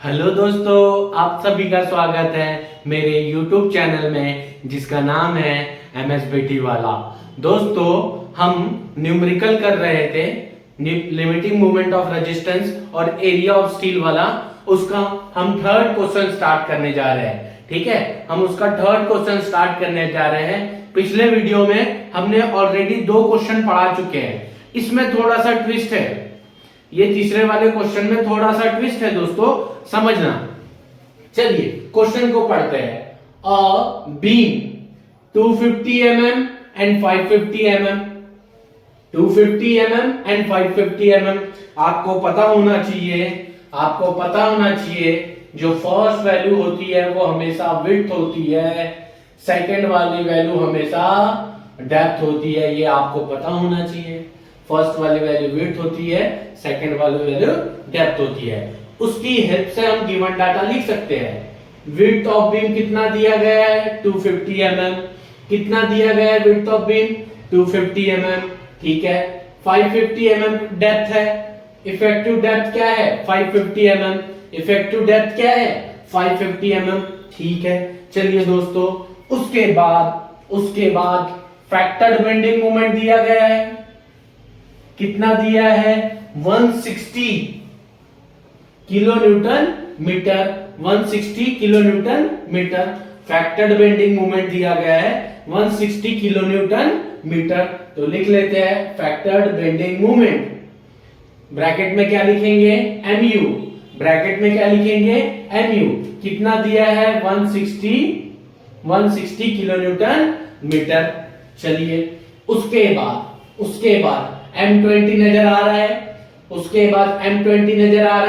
Hello दोस्तों, आप सभी का स्वागत है मेरे YouTube चैनल में जिसका नाम है MS बेटी वाला। दोस्तों, हम न्यूमेरिकल कर रहे थे लिमिटिंग मूवमेंट ऑफ रेजिस्टेंस और एरिया ऑफ स्टील वाला। उसका हम थर्ड क्वेश्चन स्टार्ट करने जा रहे हैं। ठीक है, हम उसका थर्ड क्वेश्चन स्टार्ट करने जा रहे हैं। पिछले वीडियो में हमने ऑलरेडी 2 क्वेश्चन पढ़ा चुके हैं। इसमें थोड़ा सा ट्विस्ट है, ये तीसरे वाले क्वेश्चन में थोड़ा सा ट्विस्ट है दोस्तों, समझना। चलिए क्वेश्चन को पढ़ते हैं। A beam 250 mm and 550 mm, 250 mm and 550 mm। आपको पता होना चाहिए जो फर्स्ट वैल्यू होती है वो हमेशा विड्थ होती है, सेकंड वाली वैल्यू हमेशा डेप्थ होती है। ये आपको पता होना चाहिए। फर्स्ट वाली वैल्यू विड्थ होती है, सेकंड वाली वैल्यू डेप्थ होती है। उसकी हेल्प से हम गिवन डाटा लिख सकते हैं। विड्थ ऑफ बीम कितना दिया गया है? 250 mm। कितना दिया गया है विड्थ ऑफ बीम? 250 mm। ठीक है, 550 mm डेप्थ है। इफेक्टिव डेप्थ क्या है? 550 mm। इफेक्टिव डेप्थ क्या है? 550 mm। ठीक है, चलिए दोस्तों, उसके बाद फैक्टर्ड बेंडिंग मोमेंट दिया गया है। कितना दिया है? 160 kilo newton metre. 160 kilo newton metre factored bending moment दिया गया है 160 किलो न्यूटन मीटर। तो लिख लेते हैं फैक्टर्ड बेंडिंग मोमेंट। ब्रैकेट में क्या लिखेंगे? mu। ब्रैकेट में क्या लिखेंगे? mu। कितना दिया है? 160 किलो न्यूटन मीटर। चलिए, उसके बाद M20 नजर आ रहा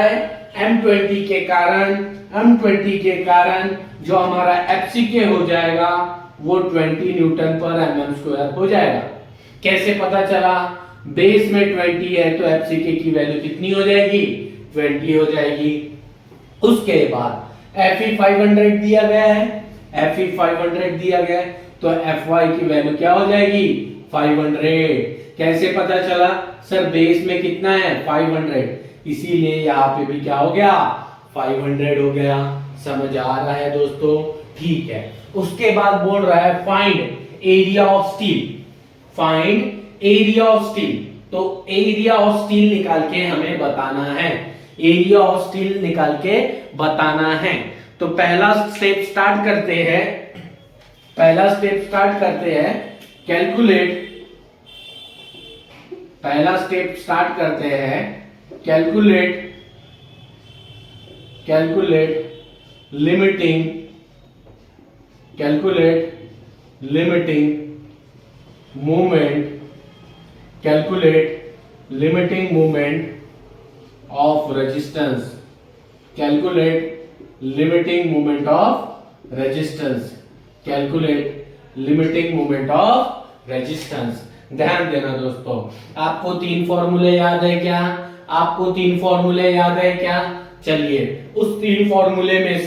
है। M20 के कारण जो हमारा FCK हो जाएगा वो 20 न्यूटन पर mm² हो जाएगा। कैसे पता चला? बेस में 20 है तो FCK की वैल्यू कितनी हो जाएगी? 20 हो जाएगी। उसके बाद Fe 500 दिया गया है तो Fy की वैल्यू क्या हो जाएगी? 500। कैसे पता चला? सर बेस में कितना है? 500, इसीलिए यहाँ पे भी क्या हो गया? 500 हो गया। समझ आ रहा है दोस्तों? ठीक है, उसके बाद बोल रहा है फाइंड एरिया ऑफ स्टील। तो एरिया ऑफ स्टील निकाल के हमें बताना है। तो पहला स्टेप स्टार्ट करते हैं calculate limiting moment of resistance. ध्यान देना दोस्तों, आपको 3 फॉर्मूले याद है क्या? चलिए, उस तीन फॉर्मूले में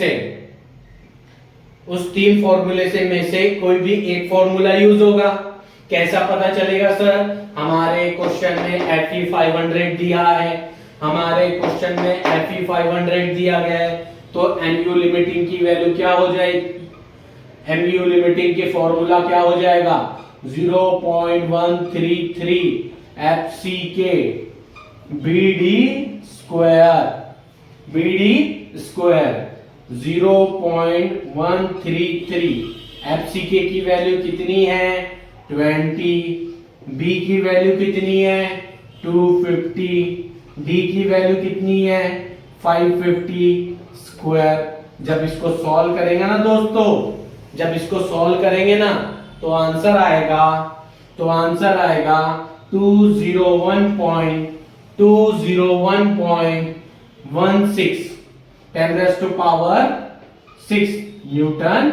से कोई भी एक फॉर्मूला यूज होगा। कैसा पता चलेगा सर? हमारे क्वेश्चन में Fe 500 दिया गया है तो mu लिमिटिंग की वैल्यू क्या हो जाएगी? mu लिमिटिंग के फॉर्मूला क्या हो जाएगा? 0.133 FCK BD स्क्वायर 0.133। FCK की वैल्यू कितनी है? 20। B की वैल्यू कितनी है? 250। D की वैल्यू कितनी है? 550 स्क्वायर। जब इसको सॉल्व करेंगे ना तो आंसर आएगा 201.16 10⁻⁶ न्यूटन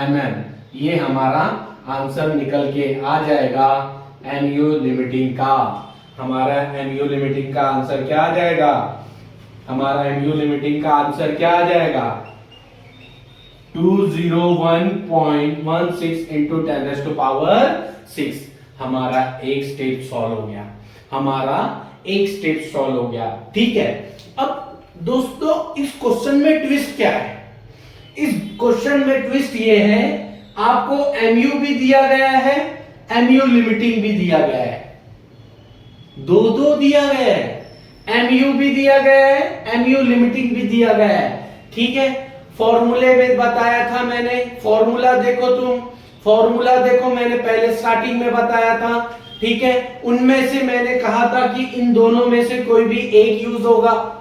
mm। ये हमारा आंसर निकल के आ जाएगा mu लिमिटिंग का। हमारा mu लिमिटिंग का आंसर क्या आ जाएगा? 201.16 into 10⁻⁶। हमारा एक स्टेप सॉल्व हो गया। ठीक है, अब दोस्तों इस क्वेश्चन में ट्विस्ट क्या है? इस क्वेश्चन में ट्विस्ट ये है, आपको mu भी दिया गया है, mu लिमिटिंग भी दिया गया है, दो दिया गया है, mu भी दिया गया है, mu लिमिटिंग भी दिया गया है। ठीक है, फॉर्मूले में बताया था मैंने, फॉर्मूला देखो तुम, फॉर्मूला देखो मैंने पहले स्टार्टिंग में बताया था। ठीक है, उनमें से मैंने कहा था कि इन दोनों में से कोई भी एक यूज होगा,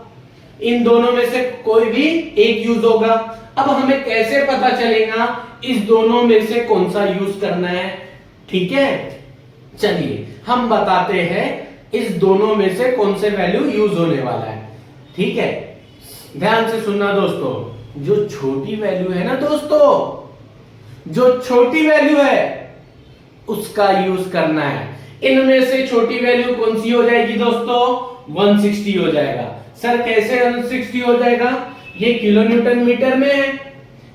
इन दोनों में से कोई भी एक यूज होगा। अब हमें कैसे पता चलेगा इस दोनों में से कौन सा यूज करना है? ठीक है, चलिए हम बताते हैं इस दोनों में से कौन से वैल्यू यूज होने वाला है। ठीक है, ध्यान से सुनना दोस्तों, जो छोटी वैल्यू है ना दोस्तों, जो छोटी वैल्यू है उसका यूज करना है। इनमें से छोटी वैल्यू कौन सी हो जाएगी दोस्तों? 160 हो जाएगा। सर कैसे 160 हो जाएगा? ये किलो न्यूटन मीटर में है,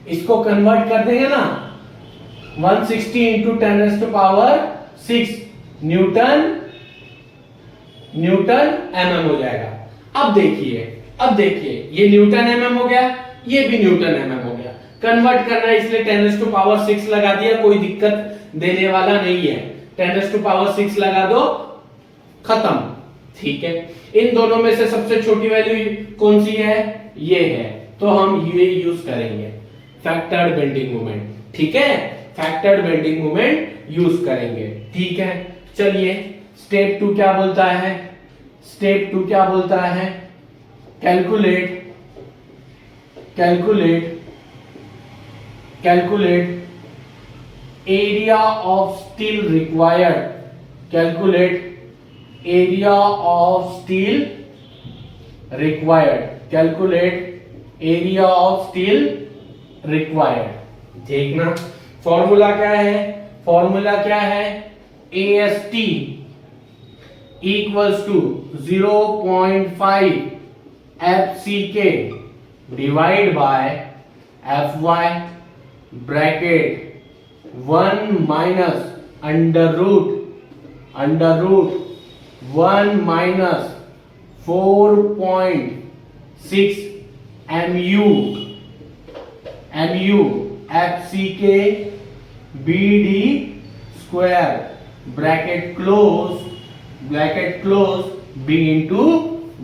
इसको कन्वर्ट कर देंगे ना, 160 इंटू 10⁻⁶ न्यूटन mm हो जाएगा। अब देखिए ये न्यूटन mm हो गया, ये भी न्यूटन mm हो गया। कन्वर्ट करना है इसलिए 10⁻⁶ लगा दिया, कोई दिक्कत देने वाला नहीं है। 10⁻⁶ लगा दो, खत्म। ठीक है, इन दोनों में से सबसे छोटी वैल्यू कौन सी है? ये है, तो हम ये यूज करेंगे, फैक्टर्ड बेंडिंग मोमेंट। ठीक है, फैक्टर्ड बेंडिंग मोमेंट यूज करेंगे। ठीक है, चलिए स्टेप 2 क्या बोलता है? स्टेप 2 क्या बोलता है? Calculate area of steel required, calculate area of steel required, calculate area of steel required। देखना फॉर्मूला क्या है? फॉर्मूला क्या है? AST equals to 0.5 FCK divide by FY bracket 1 minus under root 1 minus 4.6 mu FCK BD square bracket close B into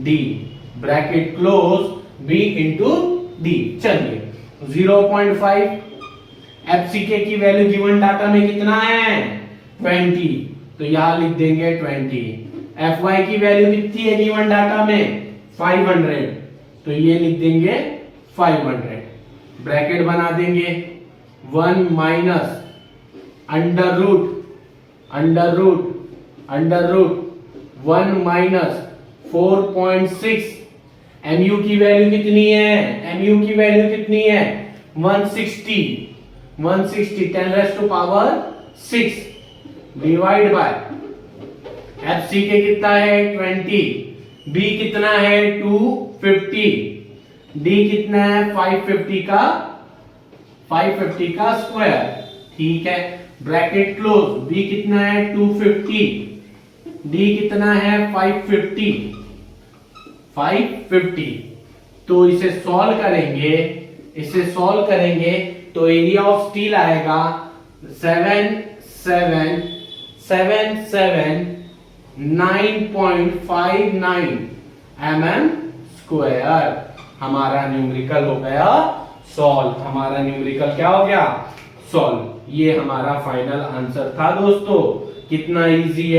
D bracket close B into D। चलिए 0.5 FCK की value given data में कितना है? 20, तो यहां लिख देंगे 20। FY की वैल्यू कितनी है गिवन डाटा में? 500, तो ये लिख देंगे 500। ब्रैकेट बना देंगे 1 minus under root 1 minus 4.6। MU की वैल्यू कितनी है? MU की वैल्यू कितनी है? 160 10⁻⁶ डिवाइड बाय FCK कितना है? 20, B कितना है? 250, D कितना है? 550 का स्क्वायर। ठीक है, ब्रैकेट क्लोज, B कितना है? 250, D कितना है? 550। तो इसे सॉल्व करेंगे तो एरिया ऑफ स्टील आएगा 779.59 mm स्क्वायर। हमारा न्यूमेरिकल हो गया सॉल्व। हमारा न्यूमेरिकल क्या हो गया? सॉल्व। ये हमारा फाइनल आंसर था दोस्तों। कितना इजी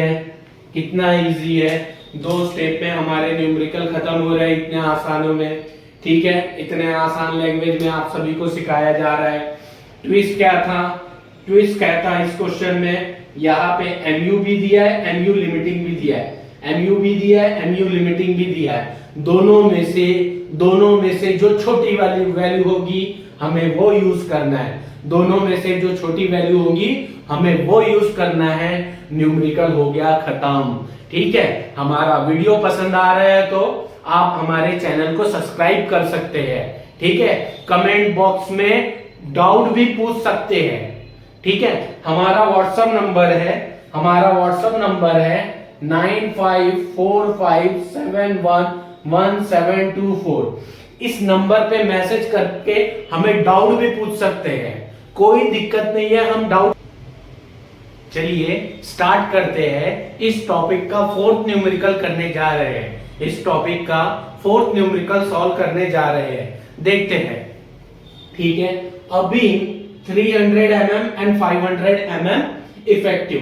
है, 2 स्टेप में हमारे न्यूमेरिकल खत्म हो रहे हैं, इतने आसानों में। ठीक है, इतने आसान लैंग्वेज में आप सभी को सिखाया जा रहा है। ट्विस्ट क्या था? ट्विस्ट कहता है इस क्वेश्चन में, यहाँ पे MU भी दिया है, MU लिमिटिंग भी दिया है, MU भी दिया है, MU लिमिटिंग भी दिया है। दोनों में से जो छोटी वाली वैल्यू होगी हमें वो यूज करना है। दोनों में से जो छोटी वैल्यू होगी हमें वो यूज करना है। न्यूमेरिकल हो गया खत्म। ठीक है, हमारा वीडियो पसंद आ रहा है तो आप हमारे चैनल को सब्सक्राइब कर सकते हैं। ठीक है, कमेंट बॉक्स में डाउट भी पूछ सकते हैं। ठीक है, हमारा व्हाट्सएप नंबर है 9545711724। इस नंबर पे मैसेज करके हमें डाउट भी पूछ सकते हैं, कोई दिक्कत नहीं है, हम डाउट। चलिए स्टार्ट करते हैं। इस टॉपिक का फोर्थ न्यूमेरिकल करने जा रहे हैं, इस टॉपिक का फोर्थ न्यूमेरिकल सॉल्व करने जा रहे हैं, देखते हैं। ठीक है, अभी 300 mm and 500 mm effective,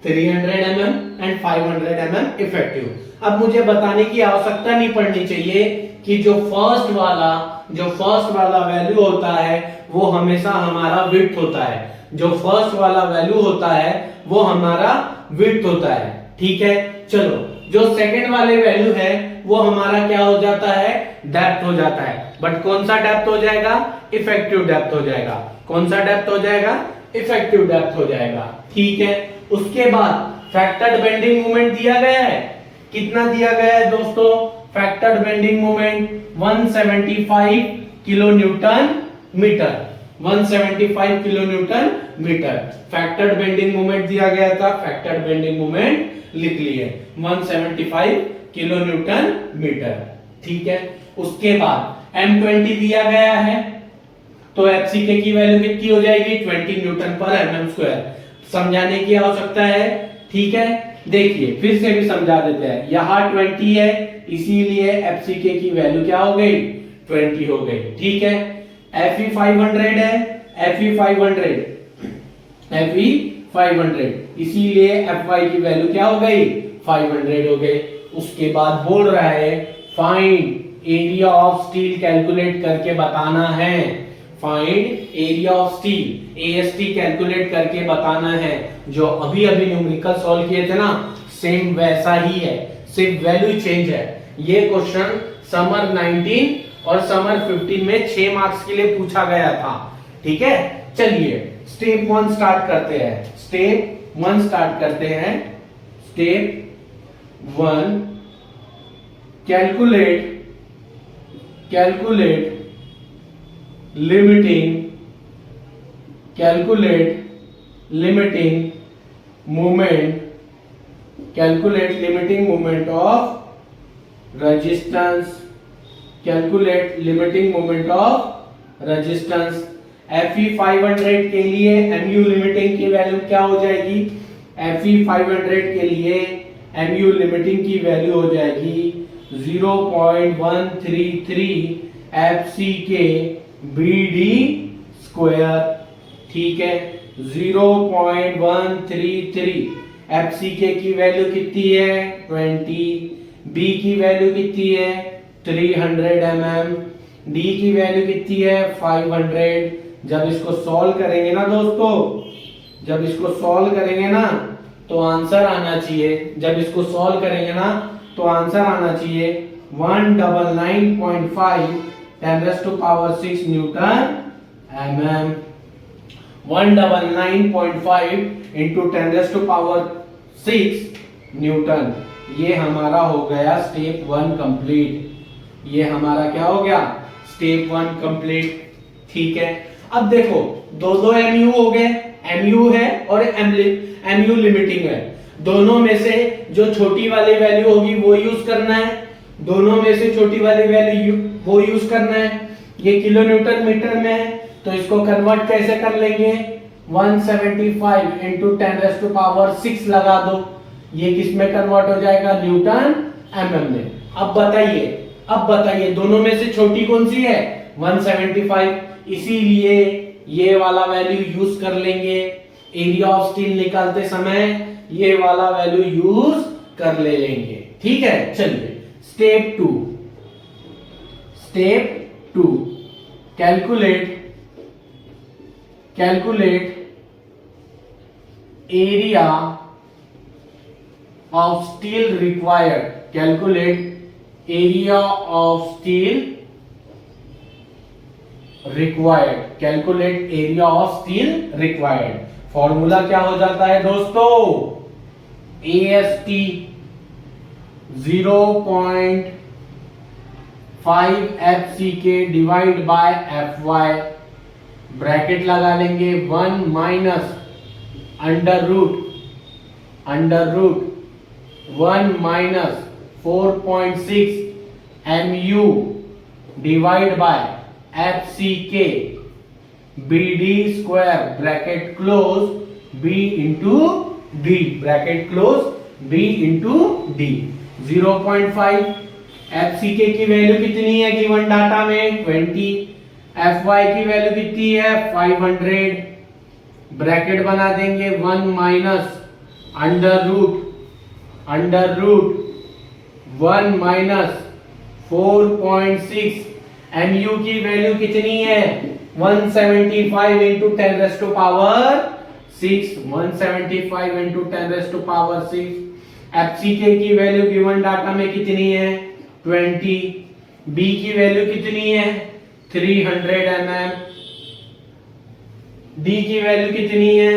300 mm and 500 mm effective. अब मुझे बताने की आवश्यकता नहीं पड़नी चाहिए कि जो फर्स्ट वाला वैल्यू होता है वो हमेशा हमारा विड्थ होता है, जो फर्स्ट वाला वैल्यू होता है वो हमारा विड्थ होता है। ठीक है, चलो जो सेकंड वाले वैल्यू है वो हमारा क्या हो जाता है, डेप्थ हो जाता है। बट कौन सा डेप्थ हो जाएगा, इफेक्टिव डेप्थ हो जाएगा। कौन सा डेप्थ हो जाएगा, इफेक्टिव डेप्थ हो जाएगा। ठीक है, उसके बाद फैक्टर्ड बेंडिंग मोमेंट दिया गया है, कितना दिया गया है दोस्तों, factored bending moment 175 kilo newton metre, 175 kilo newton metre factored bending moment दिया गया था। फैक्टर्ड बेंडिंग मोमेंट लिख लिए 175 किलो न्यूटन मीटर। ठीक है, उसके बाद M20 दिया गया है, तो FCK की वैल्यू कितनी हो जाएगी, 20 न्यूटन पर mm स्क्वायर। समझाने की आवश्यकता है। ठीक है, देखिए फिर से भी समझा देते हैं। यहां 20 है, इसीलिए FCK की वैल्यू क्या हो गई, 20 हो गई। ठीक है, Fe 500 है, Fe 500, इसीलिए Fy की वैल्यू क्या हो गई, 500 हो गई। उसके बाद बोल रहा है find area of steel calculate करके बताना है, find area of steel AST calculate करके बताना है। जो अभी न्यूमेरिकल सॉल्व किए थे ना, सेम वैसा ही है, सिर्फ वैल्यू चेंज है। ये क्वेश्चन समर 19 और समर 15 में 6 मार्क्स के लिए पूछा गया था। ठीक है, चलिए स्टेप 1 स्टार्ट करते हैं। स्टेप 1 स्टार्ट करते हैं। Step 1, calculate limiting moment of resistance, Fe 500 के लिए mu लिमिटिंग की वैल्यू क्या हो जाएगी, Fe 500 के लिए mu लिमिटिंग की वैल्यू हो जाएगी 0.133 FCK BD स्क्वायर। ठीक है, 0.133 FCK की वैल्यू कितनी है, 20, B की वैल्यू कितनी है, 300 mm, D की वैल्यू कितनी है, 500। जब इसको सॉल्व करेंगे ना दोस्तों, जब इसको सॉल्व करेंगे ना तो आंसर आना चाहिए, जब इसको सॉल्व करेंगे ना तो आंसर आना चाहिए 199.5 10⁻⁶ न्यूटन mm। 199.5 into 10⁻⁶ Newton. ये हमारा हो गया स्टेप 1 कंप्लीट। ये हमारा क्या हो गया, स्टेप 1 कंप्लीट। ठीक है, अब देखो दो MU हो गए, MU है और MU लिमिटिंग है। दोनों में से जो छोटी वाली वैल्यू होगी वो यूज करना है, दोनों में से छोटी वाली वैल्यू वो यूज करना है। ये किलो न्यूटन मीटर में है, तो इसको कन्वर्ट कैसे कर लेंगे, 175 into 10⁻⁶ लगा दो, ये किस में कन्वर्ट हो जाएगा, न्यूटन mm में। अब बताइए दोनों में से छोटी कौन सी है, 175, इसीलिए ये वाला वैल्यू यूज कर लेंगे। एरिया ऑफ स्टील निकालते समय ये वाला वैल्यू यूज कर लेंगे। ठीक है, चलिए step 2, calculate area of steel required, area of steel required. Formula क्या हो जाता है दोस्तों, AST 0.5 FCK divide by Fy, bracket लगा लेंगे 1 minus under root 1 minus 4.6 mu divide by F C K B D square bracket close B into D bracket close B into D 0.5। F C K की value कितनी है given data में 20। F Y की value कितनी है 500। Bracket बना देंगे 1 minus under root 1 minus 4.6। mu की वैल्यू कितनी है 175 into 10 raise to power 6। 175 into 10 raise to power 6। FCK की वैल्यू गिवन डाटा में कितनी है 20। बी की वैल्यू कितनी है 300 mm। डी की वैल्यू कितनी है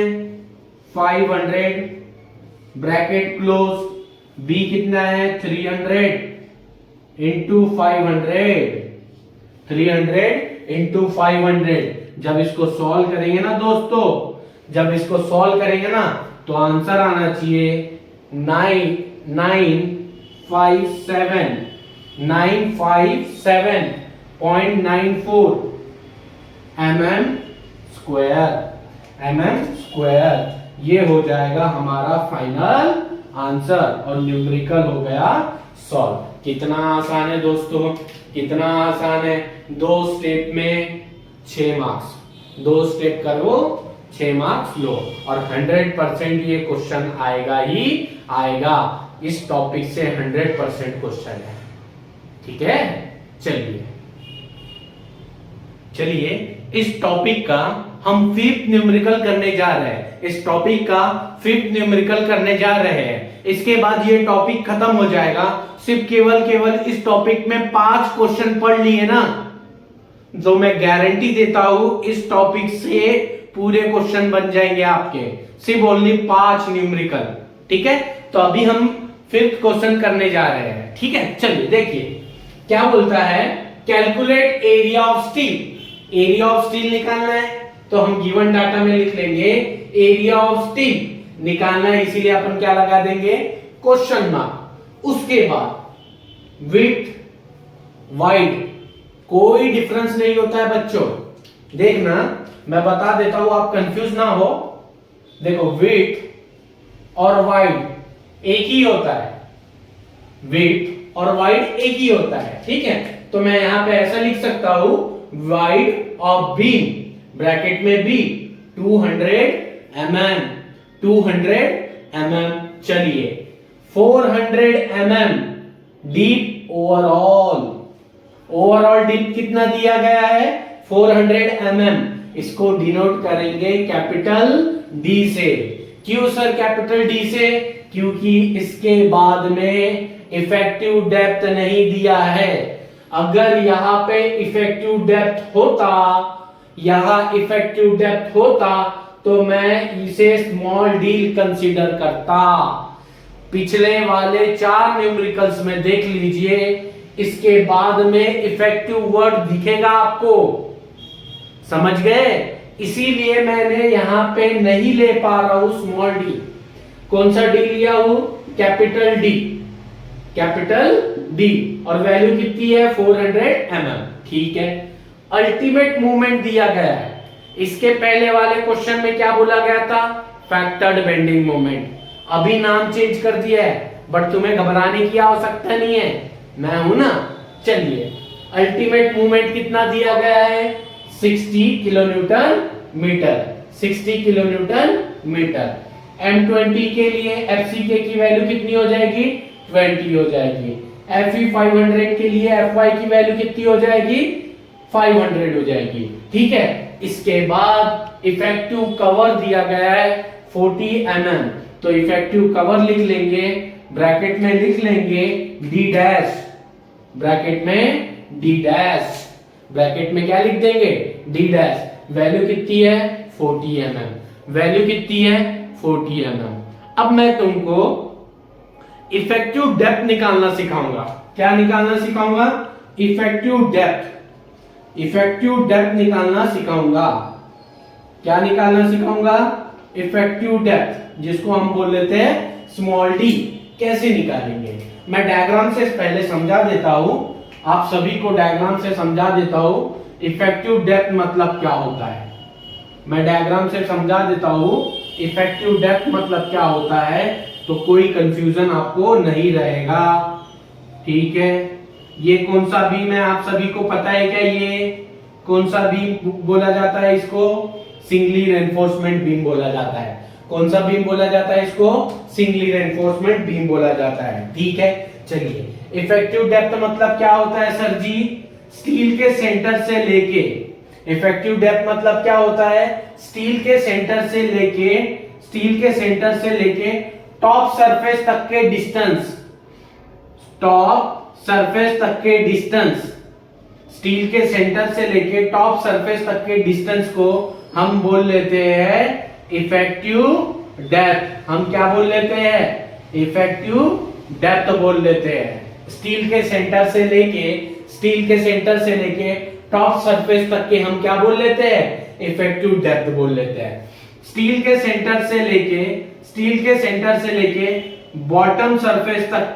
500। ब्रैकेट क्लोज बी कितना है 300 इंटू 500। 300 इंटू 500। जब इसको सॉल्व करेंगे ना दोस्तों, जब इसको सॉल्व करेंगे ना तो आंसर आना चाहिए 957.94 mm²। ये हो जाएगा हमारा फाइनल आंसर और न्यूमेरिकल हो गया सॉल्व। कितना आसान है दोस्तों, कितना आसान है। 2 स्टेप में 6 मार्क्स, 2 स्टेप करो 6 मार्क्स लो और 100% ये क्वेश्चन आएगा ही आएगा। इस टॉपिक से 100% क्वेश्चन है। ठीक है, चलिए इस टॉपिक का हम 5th न्यूमेरिकल करने जा रहे हैं। इस टॉपिक का 5th न्यूमेरिकल करने जा रहे हैं। इसके बाद ये टॉपिक खत्म हो जाएगा। सिर्फ केवल इस टॉपिक में 5 क्वेश्चन पढ़ लिए ना, जो मैं गारंटी देता हूं इस टॉपिक से पूरे क्वेश्चन बन जाएंगे आपके। सिर्फ ओनली 5 न्यूमेरिकल। ठीक है, तो अभी हम 5th क्वेश्चन करने जा रहे हैं। ठीक है, चलिए देखिए क्या बोलता है। Calculate area of steel. Area of steel निकालना है तो हम गिवन डाटा में लिख लेंगे एरिया ऑफ स्टील निकालना है, इसीलिए अपन क्या लगा देंगे क्वेश्चन मार्क। उसके बाद विड्थ वाइड कोई डिफरेंस नहीं होता है बच्चों। देखना मैं बता देता हूं, आप कंफ्यूज ना हो। देखो विड्थ और वाइड एक ही होता है, विड्थ और वाइड एक ही होता है। ठीक है, तो मैं यहां पे ऐसा लिख सकता हूं वाइड ऑफ बीम ब्रैकेट में बी 200 mm 200 mm। चलिए 400 mm डीप ओवरऑल डीप कितना दिया गया है 400 mm। इसको डिनोट करेंगे कैपिटल डी से। क्यों सर कैपिटल डी से? क्योंकि इसके बाद में इफेक्टिव डेप्थ नहीं दिया है। अगर यहां पे इफेक्टिव डेप्थ होता, यहां इफेक्टिव डेप्थ होता तो मैं इसे स्मॉल डी कंसीडर करता। पिछले वाले 4 न्यूमेरिकल्स में देख लीजिए, इसके बाद में इफेक्टिव वर्ड दिखेगा आपको। समझ गए? इसीलिए मैंने यहां पे नहीं ले पा रहा हूं स्मॉल डी। कौन सा डी लिया हूं? Capital D, capital D. और वैल्यू कितनी है 400 mm। ठीक है, अल्टीमेट मूवमेंट दिया गया है। इसके पहले वाले क्वेश्चन में क्या बोला गया था? Factored bending moment. अभी नाम चेंज कर दिया है, बट तुम्हें घबराने की आवश्यकता नहीं है, मैं हूं ना। चलिए अल्टीमेट मूवमेंट कितना दिया गया है 60 kilonewton metre. 60 kilonewton metre. M20 के लिए FCK की वैल्यू कितनी हो जाएगी 20 हो जाएगी। FE 500 के लिए FY की वैल्यू कितनी हो जाएगी 500 हो जाएगी। ठीक है, इसके बाद इफेक्टिव कवर दिया गया है 40 mm। तो इफेक्टिव कवर लिख लेंगे, ब्रैकेट में लिख लेंगे D डैश, ब्रैकेट में D डैश, ब्रैकेट में क्या लिख देंगे D डैश। वैल्यू कितनी है 40 mm। वैल्यू कितनी है 40 mm। अब मैं तुमको इफेक्टिव डेप्थ निकालना सिखाऊंगा। क्या निकालना सिखाऊंगा? Effective depth. इफेक्टिव डेप्थ निकालना सिखाऊंगा। क्या निकालना सिखाऊंगा? इफेक्टिव डेप्थ, जिसको हम बोल लेते हैं स्मॉल डी। कैसे निकालेंगे मैं डायग्राम से पहले समझा देता हूं, आप सभी को डायग्राम से समझा देता हूं इफेक्टिव डेप्थ मतलब क्या होता है। मैं डायग्राम से समझा देता हूं इफेक्टिव डेप्थ मतलब क्या होता है, तो कोई कंफ्यूजन आपको नहीं रहेगा। ठीक है, ये कौन सा बीम है आप सभी को पता है क्या? ये कौन सा बीम बोला जाता है? इसको सिंगली रेनफोर्समेंट बीम बोला जाता है। कौन सा बीम बोला जाता है? इसको सिंगली रेनफोर्समेंट बीम बोला जाता है। ठीक है, चलिए इफेक्टिव डेप्थ मतलब क्या होता है सर जी? स्टील के सेंटर से लेके, इफेक्टिव डेप्थ मतलब क्या होता है? स्टील के सेंटर से लेके टॉप सरफेस तक के डिस्टेंस, स्टील के सेंटर से लेके टॉप सरफेस तक के डिस्टेंस को हम बोल लेते हैं इफेक्टिव डेप्थ। हम क्या बोल लेते हैं? इफेक्टिव डेप्थ बोल लेते हैं। स्टील के सेंटर से लेके टॉप सरफेस तक के हम क्या बोल लेते हैं? इफेक्टिव डेप्थ बोल लेते हैं। स्टील के सेंटर से लेके बॉटम सरफेस तक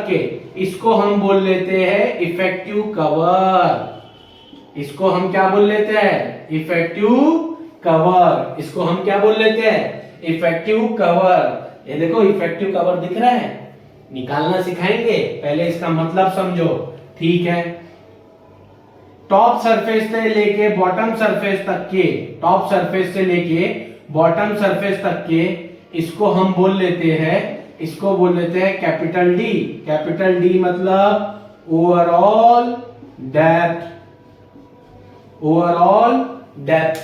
के इसको हम बोल लेते हैं इफेक्टिव कवर। इसको हम क्या बोल लेते हैं? Effective cover. इसको हम क्या बोल लेते हैं? Effective cover. ये देखो इफेक्टिव कवर दिख रहा है, निकालना सिखाएंगे, पहले इसका मतलब समझो। ठीक है, टॉप सरफेस से लेके बॉटम सरफेस तक के इसको हम बोल लेते हैं कैपिटल डी मतलब ओवरऑल डेप्थ।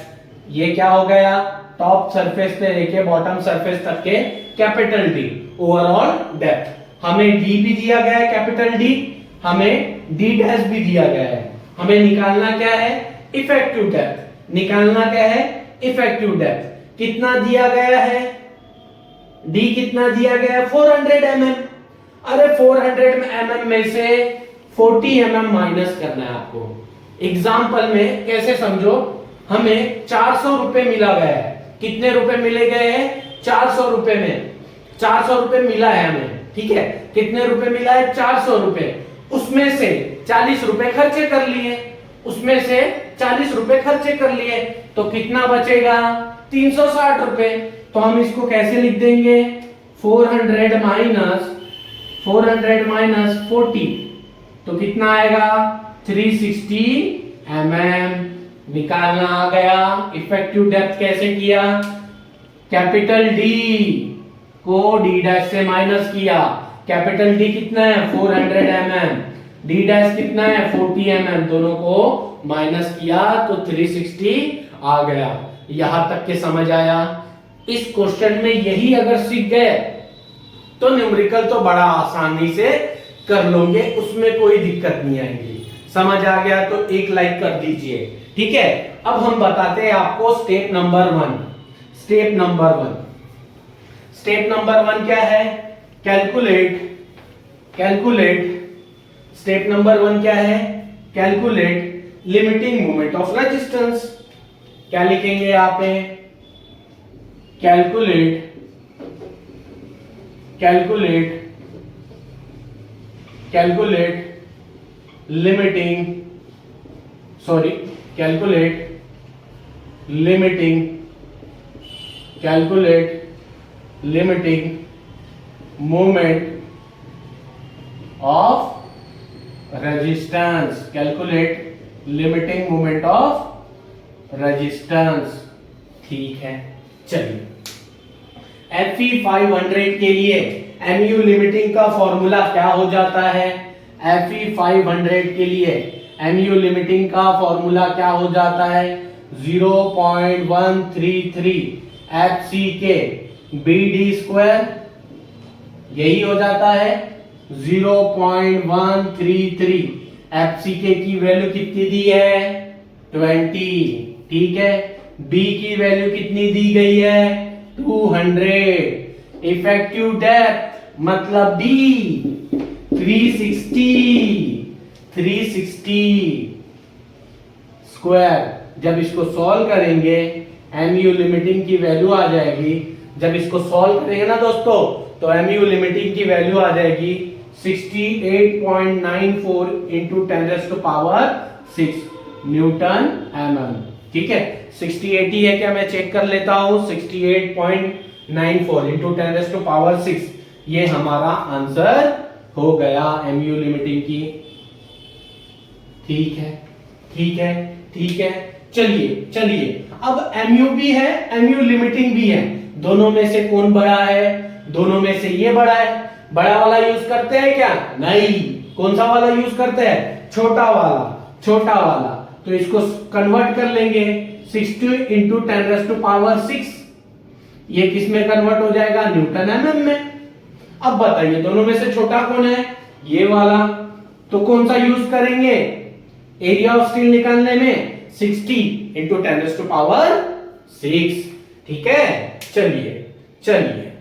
ये क्या हो गया? टॉप सरफेस से लेके बॉटम सरफेस तक के कैपिटल डी, ओवरऑल डेप्थ। हमें डी भी दिया गया है, कैपिटल डी, हमें डी डैश भी दिया गया है। हमें निकालना क्या है? Effective depth. कितना दिया गया है? डी कितना दिया गया है? 400 mm। अरे 400 mm में से 40 mm माइनस करना है आपको। एग्जाम्पल में कैसे समझो, हमें 400 रुपए मिला गया है। कितने रुपए मिले गए हैं? 400 रुपए में 400 रुपए मिला है हमें। ठीक है, कितने रुपए मिला है? 400 रुपए। उसमें से 40 रुपए खर्चे कर लिए, तो कितना बचेगा? 360 रुपए। तो हम इसको कैसे लिख देंगे? 400 माइनस 40, तो कितना आएगा? 360 mm। निकालना आ गया। इफेक्टिव डेप्थ कैसे किया? कैपिटल डी को डी डैश से माइनस किया। कैपिटल डी कितना है? 400 mm। डी डैश कितना है? 40 mm। दोनों को माइनस किया तो 360 आ गया। यहां तक के समझ आया? इस क्वेश्चन में यही अगर सीख गए तो न्यूमेरिकल तो बड़ा आसानी से कर लोगे, उसमें कोई दिक्कत नहीं आएगी। समझ आ गया तो एक लाइक कर दीजिए। ठीक है, अब हम बताते हैं आपको स्टेप नंबर 1। स्टेप नंबर 1 क्या है? स्टेप नंबर 1 क्या है? Calculate limiting moment of resistance. क्या लिखेंगे आप? Calculate limiting moment of resistance. ठीक है, चलिए Fe 500 के लिए mu लिमिटिंग का फॉर्मूला क्या हो जाता है? Fe 500 के लिए mu लिमिटिंग का फॉर्मूला क्या हो जाता है? 0.133 FCK BD स्क्वायर, यही हो जाता है। 0.133 FCK की वैल्यू कितनी दी है? 20। ठीक है, B की वैल्यू कितनी दी गई है? 200। इफेक्टिव डेप्थ मतलब D 360 स्क्वायर। जब इसको सॉल्व करेंगे mu लिमिटिंग की वैल्यू आ जाएगी। जब इसको सॉल्व करेंगे ना दोस्तों, तो mu लिमिटिंग की वैल्यू आ जाएगी 68.94 इंटू 10⁻6 न्यूटन mm। ठीक है, 68 ही है क्या, मैं चेक कर लेता हूं। 68.94 इंटू 10⁻6 ये हमारा आंसर हो गया mu लिमिटिंग की। ठीक है, ठीक है, ठीक है। चलिए चलिए, अब mu भी है, mu लिमिटिंग भी है, दोनों में से कौन बड़ा है? दोनों में से ये बड़ा है। बड़ा वाला यूज करते हैं क्या? नहीं। कौन सा वाला यूज करते हैं? छोटा वाला। छोटा वाला, तो इसको कन्वर्ट कर लेंगे 60 इंटू 10⁻6। ये किस में कन्वर्ट हो जाएगा? न्यूटन mm में। अब बताइए दोनों में से छोटा कौन है? ये वाला। तो कौन सा यूज करेंगे एरिया ऑफ स्टील निकालने में? 60 इंटू 10⁻6। ठीक है, चलिए चलिए,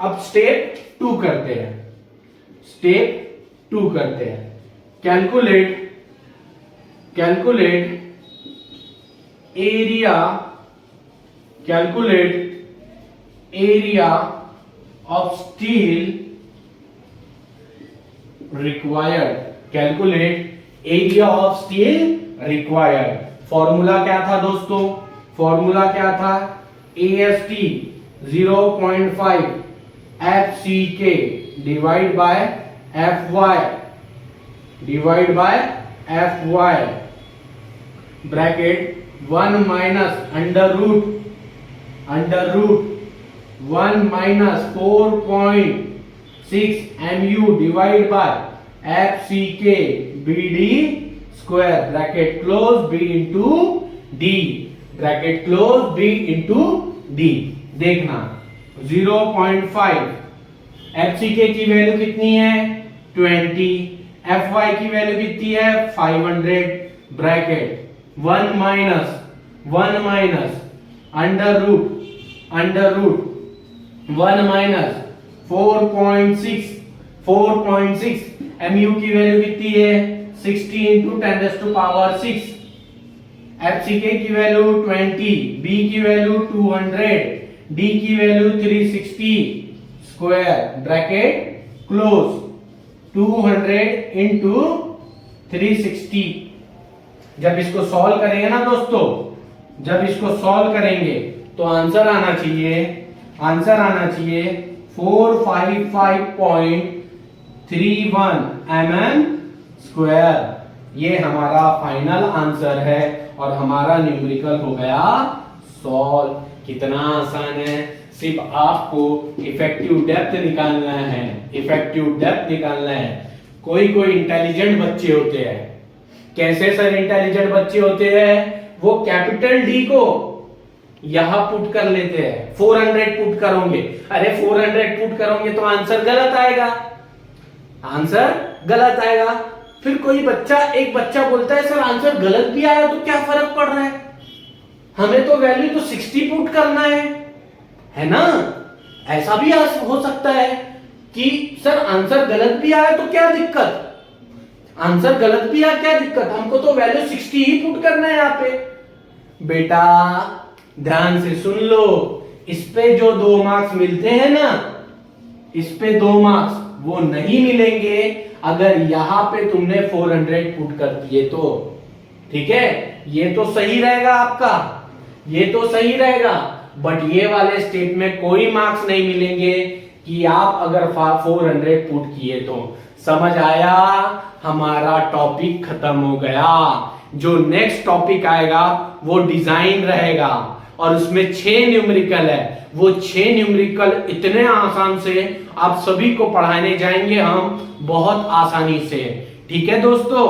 अब स्टेप 2 करते हैं। स्टेप 2 करते हैं। Calculate area of steel required. Calculate area of steel required. Formula क्या था दोस्तों? फॉर्मूला क्या था? AST 0.5 FCK divide by FY bracket 1 minus under root 1 minus 4.6 MU divide by FCK BD square bracket close B into D bracket close B into D। देखना 0.5 FCK की value कितनी है? 20। FY की वैल्यू कितनी है? 500 bracket 1 minus under root 1 minus 4.6 MU की value कितनी है? 60 इंटू 10⁻6। FCK की वैल्यू 20, B की वैल्यू 200, D की value 360 square bracket close 200 into 360। जब इसको सॉल्व करेंगे ना दोस्तों, जब इसको सॉल्व करेंगे तो आंसर आना चाहिए 455.31 mm स्क्वायर। ये हमारा फाइनल आंसर है और हमारा न्यूमेरिकल हो गया सॉल्व। कितना आसान है, सिर्फ आपको इफेक्टिव डेप्थ निकालना है। इफेक्टिव डेप्थ निकालना है। कोई इंटेलिजेंट बच्चे होते हैं। कैसे सर इंटेलिजेंट बच्चे होते हैं? वो कैपिटल डी को यहां पुट कर लेते हैं। 400 पुट करोगे, अरे 400 पुट करोगे तो आंसर गलत आएगा, आंसर गलत आएगा। फिर कोई बच्चा, एक बच्चा बोलता है सर आंसर गलत भी आया तो क्या फर्क पड़ रहा है, हमें तो वैल्यू तो 60 पुट करना है ना। ऐसा भी हो सकता है कि सर आंसर गलत भी आया तो क्या दिक्कत, आंसर गलत भी आया क्या दिक्कत, हमको तो वैल्यू 60 ही पुट करना है यहाँ पे। बेटा ध्यान से सुन लो, इस पे जो 2 मार्क्स मिलते हैं ना, इस पे 2 मार्क्स वो नहीं मिलेंगे अगर यहां पे तुमने 400 पुट कर दिए तो। ठीक है, ये तो सही रहेगा आपका, ये तो सही रहेगा, बट ये वाले स्टेप में कोई मार्क्स नहीं मिलेंगे कि आप अगर 400 पुट किए तो। समझ आया? हमारा टॉपिक खत्म हो गया। जो नेक्स्ट टॉपिक आएगा वो डिजाइन रहेगा और उसमें 6 न्यूमेरिकल है। वो 6 न्यूमेरिकल इतने आसान से आप सभी को पढ़ाने जाएंगे हम, बहुत आसानी से। ठीक है दोस्तों।